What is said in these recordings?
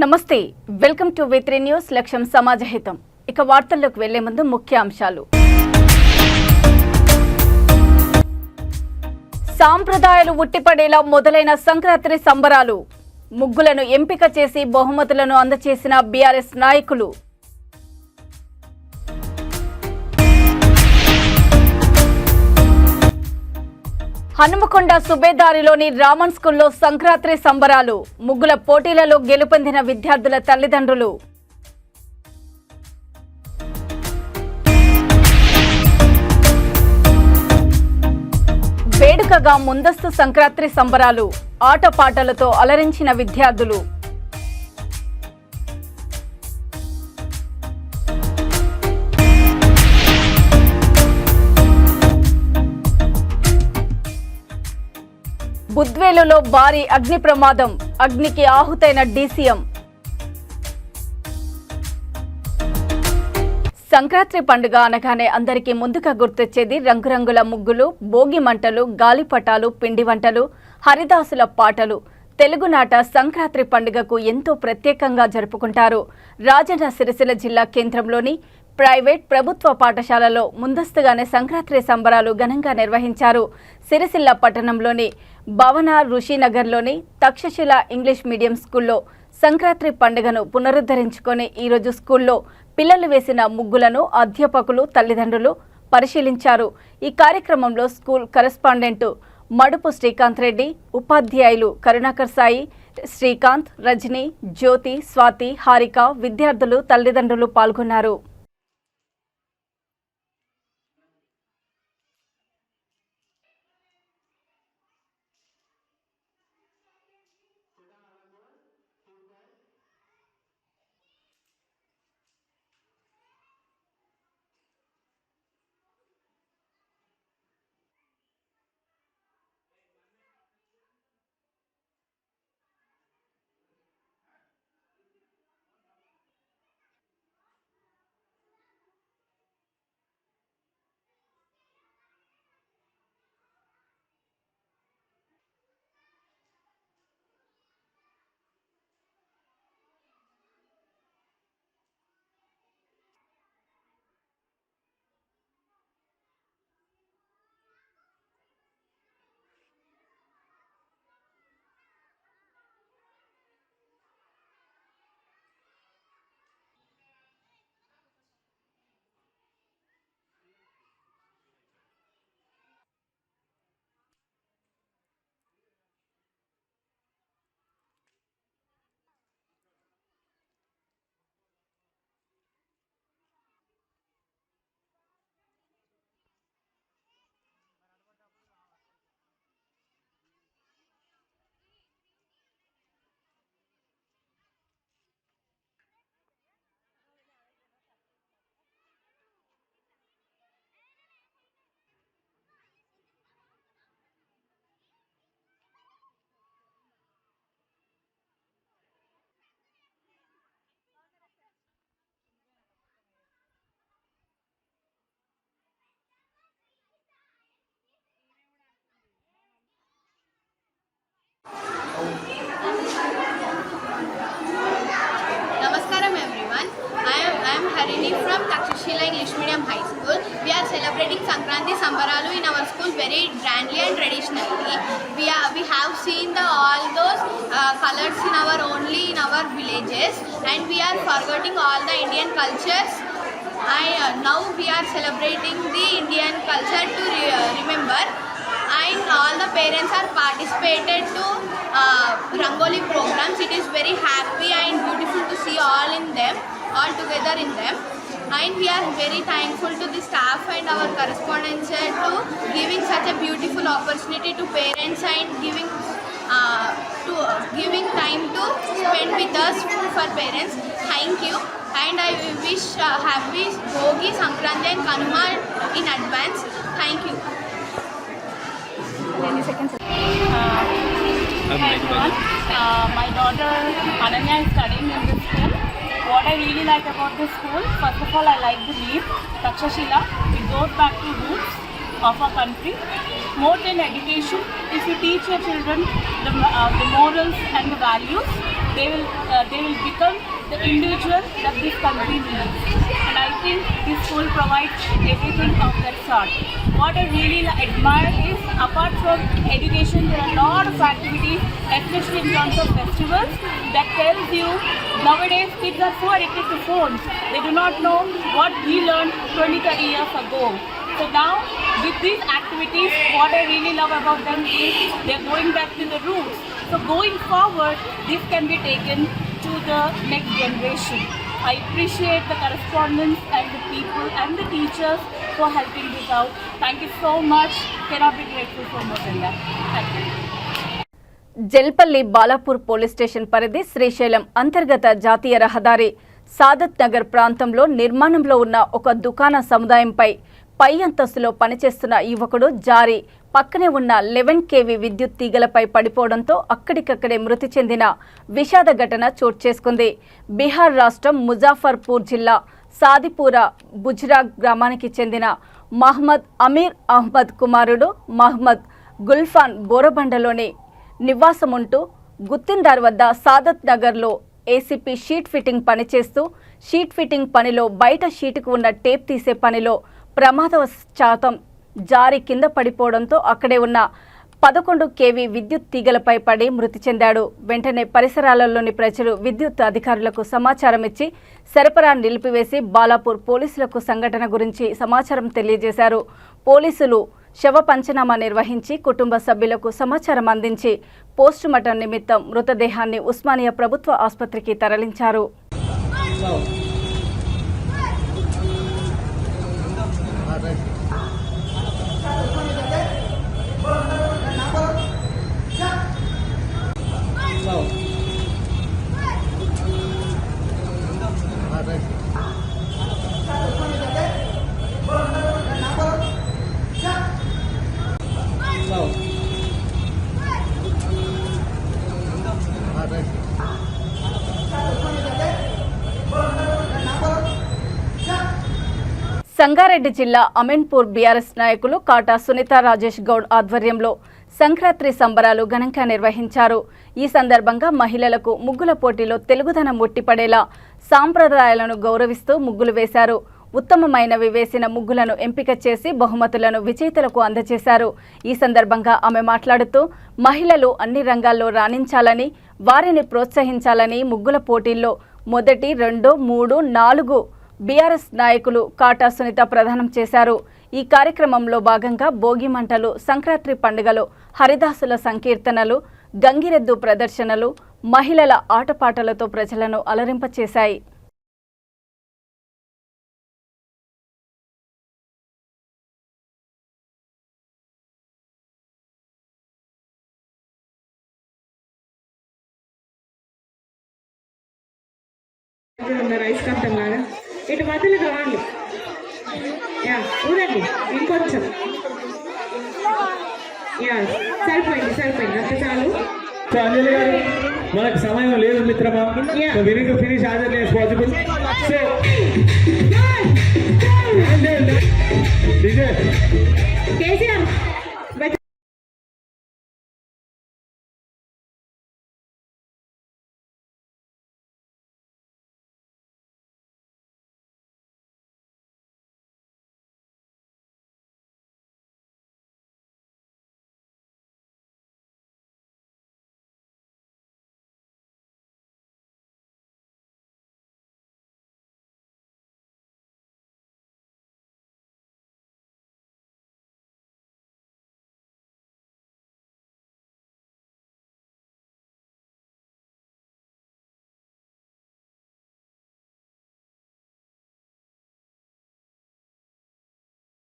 నమస్తే, welcome to V3 news. లక్ష్యం సమాజహితం. ఇక వార్తల్లోకి వెళ్లే ముందు ముఖ్య అంశాలు. సాంప్రదాయాలు ఉట్టిపడేలా మొదలైన సంక్రాంతి సంబరాలు. ముగ్గులను ఎంపిక చేసి బహుమతులను అందజేసిన బీఆర్ఎస్ నాయకులు. హనుమకొండ సుబేదారిలోని రామన్ స్కూల్లో సంక్రాంతి సంబరాలు. ముగ్గుల పోటీలలో గెలుపొందిన విద్యార్థుల తల్లిదండ్రులు. వేడుకగా ముందస్తు సంక్రాంతి సంబరాలు. ఆటపాటలతో అలరించిన విద్యార్థులు. బుద్వేలులో భారీ అగ్ని ప్రమాదం. అగ్నికి ఆహుతైన డీసీఎం. సంక్రాంతి పండుగ అనగానే అందరికీ ముందుగా గుర్తొచ్చేది రంగురంగుల ముగ్గులు, భోగి మంటలు, గాలిపటాలు, పిండి వంటలు, హరిదాసుల పాటలు. తెలుగునాట సంక్రాంతి పండుగకు ఎంతో ప్రత్యేకంగా జరుపుకుంటారు. రాజన్న సిరిసిల్ల జిల్లా కేంద్రంలోని ప్రైవేట్ ప్రభుత్వ పాఠశాలలో ముందస్తుగానే సంక్రాంతి సంబరాలు ఘనంగా నిర్వహించారు. సిరిసిల్ల పట్టణంలోని భవన ఋషినగర్లోని తక్షశిల ఇంగ్లీష్ మీడియం స్కూల్లో సంక్రాంతి పండుగను పునరుద్ధరించుకొని ఈరోజు స్కూల్లో పిల్లలు వేసిన ముగ్గులను అధ్యాపకులు, తల్లిదండ్రులు పరిశీలించారు. ఈ కార్యక్రమంలో స్కూల్ కరెస్పాండెంట్ మడుపు శ్రీకాంత్ రెడ్డి, ఉపాధ్యాయులు కరుణాకర్ సాయి, శ్రీకాంత్, రజని, జ్యోతి, స్వాతి, హారిక, విద్యార్థులు, తల్లిదండ్రులు పాల్గొన్నారు. Namaskaram everyone. I am Harini from Takshashila English Medium High School. We are celebrating Sankranti Sambaralu in our school very grandly and traditionally. We have seen all those colors in our villages, and we are forgetting all the Indian cultures. Now we are celebrating the Indian culture to remember. And all the parents are participated to Rangoli programs. It is very happy and beautiful to see all together in them. And we are very thankful to the staff and our correspondents to giving such a beautiful opportunity to parents and giving time to spend with us for parents. Thank you. And I wish happy Bhogi, Sankranti and Kanuma in advance. Thank you. Hi everyone. My daughter Ananya is studying in this school. What I really like about this school, first of all, I like the name Takshashila. It goes back to roots. of our country. More than education, if you teach your children the morals and the values, they will become the individual that this country needs. And I think this school provides everything of that sort. What I really admire is, apart from education, there are a lot of activities, especially in terms of festivals, that tells you nowadays kids are so addicted to phones. They do not know what we learned 20-30 years ago. So now, with these activities, what I really love about them is they're going back to the roots. So going forward, this can be taken to the next generation. I appreciate the correspondents and the people and the teachers for helping this out. Thank you so much. Cannot be grateful for more than that. Thank you. Jalpally Balapur police station పరిధి శ్రీశైలం అంతర్గత జాతీయ రహదారి సాదత్ నగర్ ప్రాంతంలో నిర్మాణంలో ఉన్న ఒక దుకాణ సముదాయంపై పై అంతస్తులో పనిచేస్తున్న యువకుడు జారి పక్కనే ఉన్న 11 kV విద్యుత్ తీగలపై పడిపోవడంతో అక్కడికక్కడే మృతి చెందిన విషాద ఘటన చోటు చేసుకుంది. బీహార్ రాష్ట్రం ముజాఫర్పూర్ జిల్లా సాదిపూరా బుజ్రా గ్రామానికి చెందిన మహమ్మద్ అమీర్ అహ్మద్ కుమారుడు మహమ్మద్ గుల్ఫాన్ బోరబండలోని నివాసముంటూ గుత్తిందార్ వద్ద సాదత్ నగర్లో ఏసీపీ షీట్ ఫిట్టింగ్ పని చేస్తూ షీట్ ఫిట్టింగ్ పనిలో బయట షీటుకు ఉన్న టేప్ తీసే పనిలో ప్రమాదవశాతం జారి కింద పడిపోవడంతో అక్కడే ఉన్న 11 kV విద్యుత్ తీగలపై పడి మృతి చెందాడు. వెంటనే పరిసరాలలోని ప్రజలు విద్యుత్ అధికారులకు సమాచారం ఇచ్చి సరఫరా నిలిపివేసి బాలాపూర్ పోలీసులకు సంఘటన గురించి సమాచారం తెలియజేశారు. పోలీసులు శవ పంచనామా నిర్వహించి కుటుంబ సభ్యులకు సమాచారం అందించి పోస్టుమార్టం నిమిత్తం మృతదేహాన్ని ఉస్మానియా ప్రభుత్వ ఆసుపత్రికి తరలించారు. సంగారెడ్డి జిల్లా అమీన్పూర్ బీఆర్ఎస్ నాయకులు కాటా సునీత రాజేష్ గౌడ్ ఆధ్వర్యంలో సంక్రాంతి సంబరాలు ఘనంగా నిర్వహించారు. ఈ సందర్భంగా మహిళలకు ముగ్గుల పోటీలో తెలుగుదనం ఉట్టిపడేలా సాంప్రదాయాలను గౌరవిస్తూ ముగ్గులు వేశారు. ఉత్తమమైనవి వేసిన ముగ్గులను ఎంపిక చేసి బహుమతులను విజేతలకు అందజేశారు. ఈ సందర్భంగా ఆమె మాట్లాడుతూ మహిళలు అన్ని రంగాల్లో రాణించాలని, వారిని ప్రోత్సహించాలని ముగ్గుల పోటీల్లో 1, 2, 3, 4 బీఆర్ఎస్ నాయకులు కాటా సునీత ప్రదానం చేశారు. ఈ కార్యక్రమంలో భాగంగా భోగి మంటలు, సంక్రాంతి పండుగలో హరిదాసుల సంకీర్తనలు, గంగిరెద్దు ప్రదర్శనలు, మహిళల ఆటపాటలతో ప్రజలను అలరింపచేశాయి. రైస్ కట్టం లాగా ఇటు మధ్యలో కావాలి, ఊరండి ఇంకొంచెం, సరిపోయింది అంత చాలు. అంజలి గారు, మనకు సమయం లేదు మిత్రమా. Winning finish as as possible. So KCR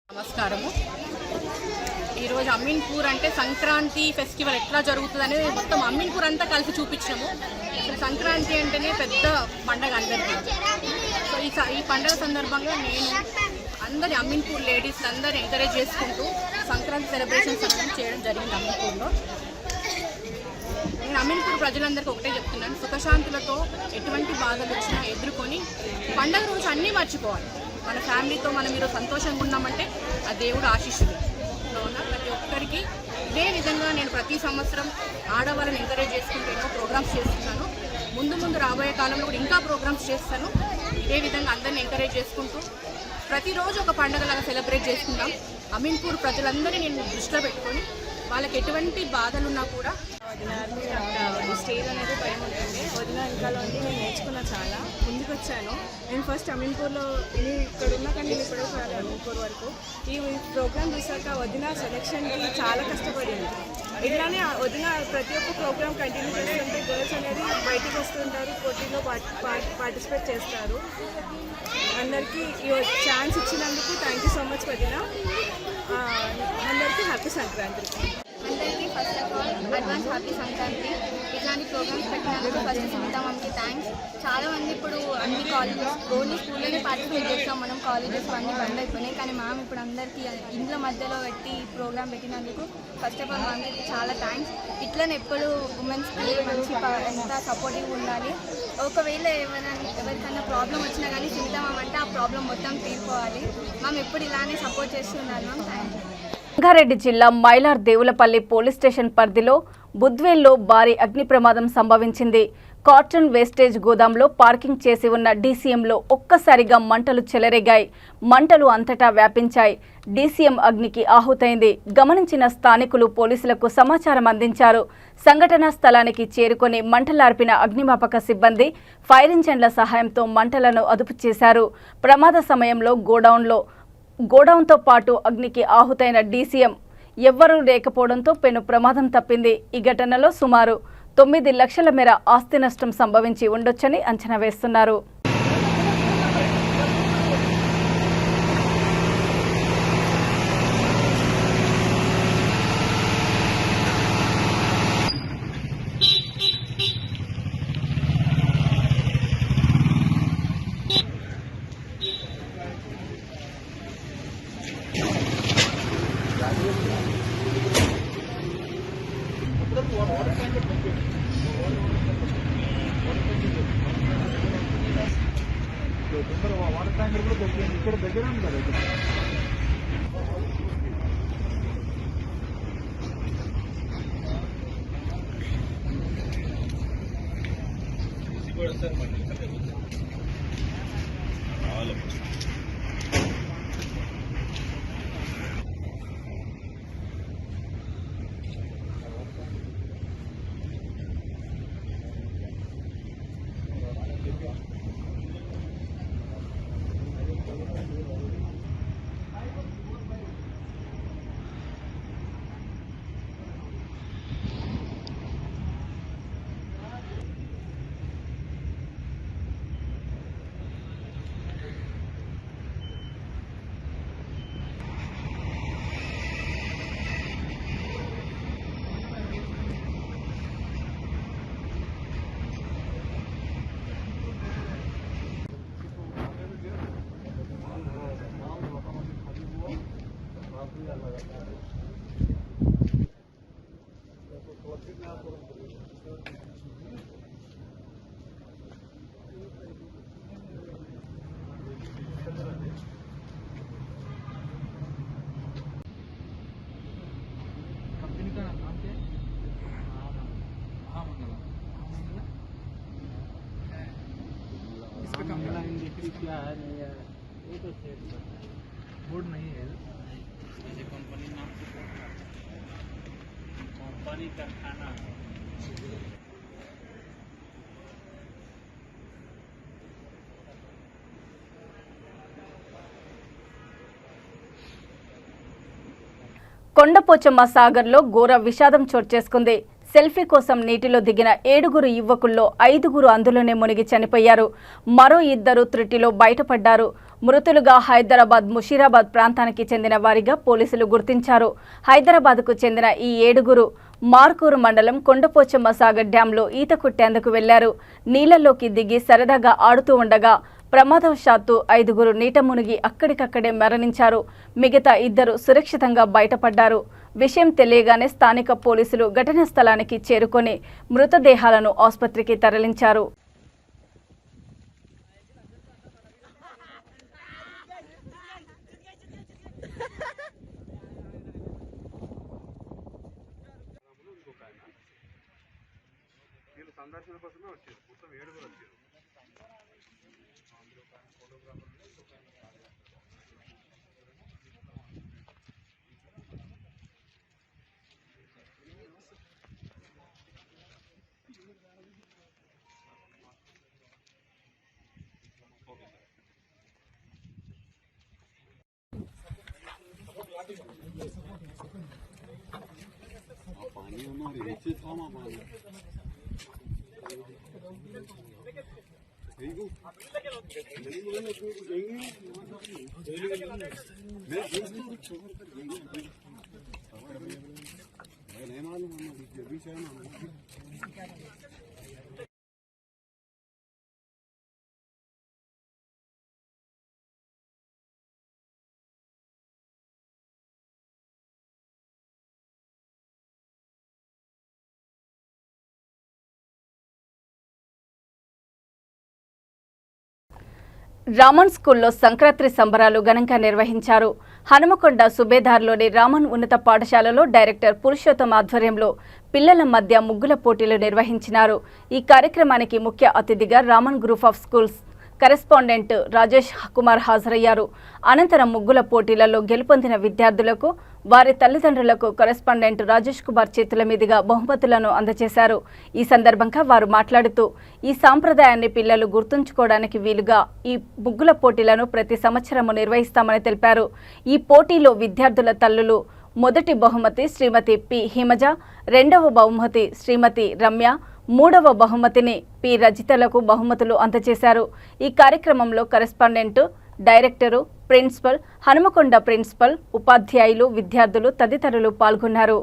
నమస్కారము. ఈరోజు అమీన్పూర్ అంటే సంక్రాంతి ఫెస్టివల్ ఎట్లా జరుగుతుంది అనేది మొత్తం అమీన్పూర్ అంతా కలిసి చూపించినాము. అసలు సంక్రాంతి అంటేనే పెద్ద పండగ అందరికీ. సో ఈ పండగ సందర్భంగా నేను అందరి అమీన్పూర్ లేడీస్ అందరినీ ఎంకరేజ్ చేసుకుంటూ సంక్రాంతి సెలబ్రేషన్స్ అనేది చేయడం జరిగింది అమీన్పూర్లో. నేను అమీన్పూర్ ప్రజలందరికీ ఒకటే చెప్తున్నాను, సుఖశాంతులతో ఎటువంటి బాధలు వచ్చినా ఎదుర్కొని పండగ రోజు అన్నీ మర్చిపోవాలి. మన ఫ్యామిలీతో మనం ఈరోజు సంతోషంగా ఉన్నామంటే ఆ దేవుడు ఆశీస్సులు. సంవత్సరంలో ఉన్న ప్రతి ఒక్కరికి ఇదే విధంగా నేను ప్రతి సంవత్సరం ఆడవాళ్ళని ఎంకరేజ్ చేసుకుంటూ ఎన్నో ప్రోగ్రామ్స్ చేస్తున్నాను. ముందు రాబోయే కాలంలో కూడా ఇంకా ప్రోగ్రామ్స్ చేస్తాను. ఇదే విధంగా అందరిని ఎంకరేజ్ చేసుకుంటూ ప్రతిరోజు ఒక పండుగలాగా సెలబ్రేట్ చేసుకుంటాం. అమీన్పూర్ ప్రజలందరినీ నేను దృష్టిలో పెట్టుకొని వాళ్ళకి ఎటువంటి బాధలున్నా కూడా వదిన స్టేజ్ అనేది భయం ఉంటుంది. వదిన వెనకాల ఉండి నేను నేర్చుకున్నా, చాలా ముందుకు వచ్చాను. నేను ఫస్ట్ అమీన్పూర్లో ఇక్కడ ఉన్నా కానీ నేను ఇప్పుడు రాలేదు అమీన్పూర్ వరకు. ఈ ప్రోగ్రామ్ చూసాక వదిన సెలెక్షన్కి చాలా కష్టపడింది. ఇట్లానే వదిన ప్రతి ఒక్క ప్రోగ్రామ్ కంటిన్యూ చేస్తుంటే గర్ల్స్ అనేది బయటికి వస్తుంటారు, పోటీలో పార్టిసిపేట్ చేస్తారు. అందరికీ ఈ ఛాన్స్ ఇచ్చినందుకు థ్యాంక్ యూ సో మచ్ వదిన. అందరికీ హ్యాపీ సంక్రాంతి. అందరికీ first of all advance happy Sankranti. ఇట్లాంటి ప్రోగ్రామ్స్ పెట్టినందుకు ఫస్ట్ సునీతా మ్యామ్కి థ్యాంక్స్. చాలామంది ఇప్పుడు అన్ని కాలేజెస్ ఓన్లీ స్కూల్లోనే పార్టిసిపేట్ చేస్తాం మనం, కాలేజెస్ అన్నీ బంద్ అయిపోయినాయి. కానీ మ్యామ్ ఇప్పుడు అందరికీ ఇంట్లో మధ్యలో పెట్టి ప్రోగ్రామ్ పెట్టినందుకు ఫస్ట్ ఆఫ్ ఆల్ మ్యామ్కి చాలా థ్యాంక్స్. ఇట్లనే ఎప్పుడు ఉమెన్స్కి మంచి ఎంత సపోర్టివ్గా ఉండాలి. ఒకవేళ ఎవరికైనా ప్రాబ్లం వచ్చినా కానీ సునీతా మ్యామ్ అంటే ఆ ప్రాబ్లం మొత్తం తీరిపోవాలి. మ్యామ్ ఎప్పుడు ఇలానే సపోర్ట్ చేస్తున్నారు మ్యామ్. Thank you. రంగారెడ్డి జిల్లా మైలార్ దేవులపల్లి పోలీస్ స్టేషన్ పరిధిలో బుద్వేల్లో భారీ అగ్ని ప్రమాదం సంభవించింది. కాటన్ వేస్టేజ్ గోదాంలో పార్కింగ్ చేసి ఉన్న డీసీఎంలో ఒక్కసారిగా మంటలు చెలరేగాయి. మంటలు అంతటా వ్యాపించాయి. డీసీఎం అగ్నికి ఆహుతైంది. గమనించిన స్థానికులు పోలీసులకు సమాచారం అందించారు. సంఘటనా స్థలానికి చేరుకొని మంటలార్పిన అగ్నిమాపక సిబ్బంది ఫైర్ ఇంజన్ల సహాయంతో మంటలను అదుపు చేశారు. ప్రమాద సమయంలో గోడౌన్తో పాటు అగ్నికి ఆహుతైన డీసీఎం ఎవ్వరూ లేకపోవడంతో పెను ప్రమాదం తప్పింది. ఈ ఘటనలో సుమారు 9 లక్షల మేర ఆస్తి నష్టం సంభవించి ఉండొచ్చని అంచనా వేస్తున్నారు. बोर्ड नहीं है जैसे कंपनी नाम कंपनी कारखाना కొండపోచమ్మ సాగర్లో ఘోర విషాదం చోటు చేసుకుంది. సెల్ఫీ కోసం నీటిలో దిగిన 7 యువకుల్లో 5 అందులోనే మునిగి చనిపోయారు. మరో 2 త్రుటిలో బయటపడ్డారు. మృతులుగా హైదరాబాద్ ముషీరాబాద్ ప్రాంతానికి చెందిన వారిగా పోలీసులు గుర్తించారు. హైదరాబాద్కు చెందిన ఈ 7 మార్కూరు మండలం కొండపోచమ్మ సాగర్ డ్యాంలో ఈత కొట్టేందుకు వెళ్లారు. నీళ్లలోకి దిగి సరదాగా ఆడుతూ ఉండగా ప్రమాదవశాత్తు 5 నీట మునిగి అక్కడికక్కడే మరణించారు. మిగతా 2 సురక్షితంగా బయటపడ్డారు. విషయం తెలియగానే స్థానిక పోలీసులు ఘటనా స్థలానికి చేరుకొని మృతదేహాలను ఆసుపత్రికి తరలించారు. కోసమే వచ్చారు, మొత్తం 7 వచ్చారు. पानी हमारे नीचे था ना पानी नहीं मालूम अभी से ना రామన్ స్కూల్లో సంక్రాంతి సంబరాలు ఘనంగా నిర్వహించారు. హనుమకొండ సుబేదార్లోని రామన్ ఉన్నత పాఠశాలలో డైరెక్టర్ పురుషోత్తమ ఆధ్వర్యంలో పిల్లల మధ్య ముగ్గుల పోటీలు నిర్వహించినారు. ఈ కార్యక్రమానికి ముఖ్య అతిథిగా Raman group of schools correspondent Rajesh Kumar హాజరయ్యారు. అనంతరం ముగ్గుల పోటీలలో గెలుపొందిన విద్యార్థులకు వారి తల్లిదండ్రులకు కరెస్పాండెంట్ రాజేష్ కుమార్ చేతుల మీదుగా బహుమతులను అందజేశారు. ఈ సందర్భంగా వారు మాట్లాడుతూ ఈ సాంప్రదాయాన్ని పిల్లలు గుర్తుంచుకోవడానికి వీలుగా ఈ ముగ్గుల పోటీలను ప్రతి సంవత్సరము నిర్వహిస్తామని తెలిపారు. ఈ పోటీలో విద్యార్థుల తల్లులు మొదటి బహుమతి శ్రీమతి పి హిమజ, రెండవ బహుమతి శ్రీమతి రమ్య, మూడవ బహుమతిని పి రజితలకు బహుమతులు అందజేశారు. ఈ కార్యక్రమంలో correspondent, director, principal, Hanumakonda principal, ఉపాధ్యాయులు, విద్యార్థులు తదితరులు పాల్గొన్నారు.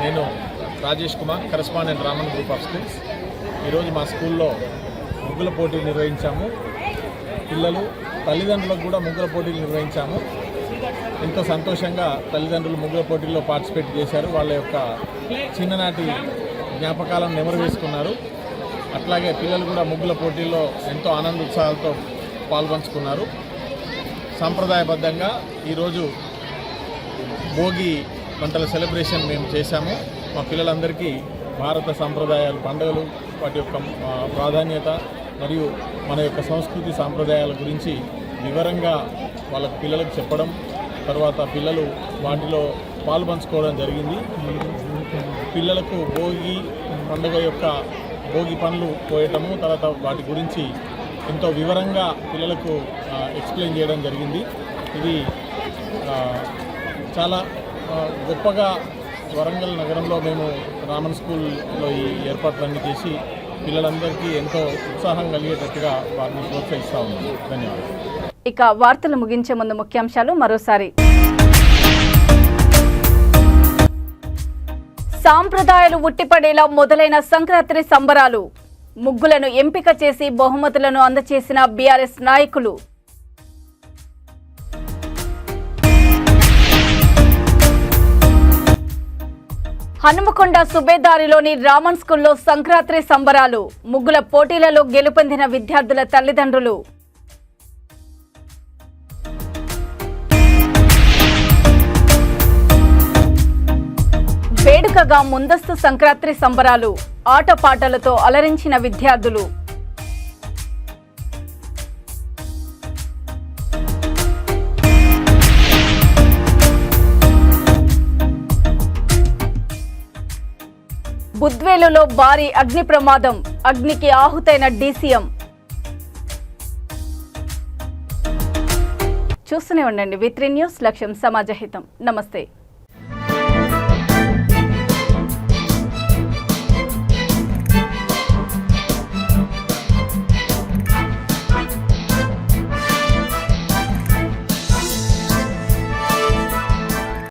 నేను Rajesh Kumar, correspondent Raman group of schools. ఈరోజు మా స్కూల్లో ముగ్గుల పోటీలు నిర్వహించాము. పిల్లలు తల్లిదండ్రులకు కూడా ముగ్గుల పోటీలు నిర్వహించాము. ఎంతో సంతోషంగా తల్లిదండ్రులు ముగ్గుల పోటీల్లో పార్టిసిపేట్ చేశారు. వాళ్ళ యొక్క చిన్ననాటి జ్ఞాపకాలను నెమరు వేసుకున్నారు. అట్లాగే పిల్లలు కూడా ముగ్గుల పోటీల్లో ఎంతో ఆనంద ఉత్సాహాలతో పాల్పంచుకున్నారు. సాంప్రదాయబద్ధంగా ఈరోజు భోగి మంటల సెలబ్రేషన్ మేము చేశాము. మా పిల్లలందరికీ భారత సాంప్రదాయాలు, పండుగలు, వాటి యొక్క ప్రాధాన్యత మరియు మన యొక్క సంస్కృతి సాంప్రదాయాల గురించి వివరంగా వాళ్ళ పిల్లలకు చెప్పడం, తర్వాత పిల్లలు వాటిలో పాల్పంచుకోవడం జరిగింది. పిల్లలకు భోగి పండుగ యొక్క భోగి పండ్లు పోయటము, తర్వాత వాటి గురించి ఎంతో వివరంగా పిల్లలకు ఎక్స్ప్లెయిన్ చేయడం జరిగింది. ఇది చాలా గొప్పగా వరంగల్ నగరంలో మేము రామన్ స్కూల్లో ఈ ఏర్పాట్లన్నీ చేసి పిల్లలందరికీ ఎంతో ఉత్సాహం కలిగేటట్టుగా వారిని ప్రోత్సహిస్తూ ఉన్నాం. ధన్యవాదాలు. ఇక వార్తలు ముగించే ముందు ముఖ్యాంశాలు మరోసారి. సాంప్రదాయాలు ఉట్టిపడేలా మొదలైన సంక్రాంతి సంబరాలు. ముగ్గులను ఎంపిక చేసి బహుమతులను అందజేసిన బీఆర్ఎస్ నాయకులు. హనుమకొండ సుబేదారిలోని రామన్ స్కూల్లో సంక్రాంతి సంబరాలు. ముగ్గుల పోటీలలో గెలుపొందిన విద్యార్థుల తల్లిదండ్రులు. వేడుకగా ముందస్తు సంక్రాంతి సంబరాలు. ఆటపాటలతో అలరించిన విద్యార్థులు. బుద్వేలులో భారీ అగ్ని ప్రమాదం. అగ్నికి ఆహుతైన డీసీఎం. చూస్తూనే ఉండండి V3 న్యూస్. లక్ష్యం సమాజహితం. నమస్తే.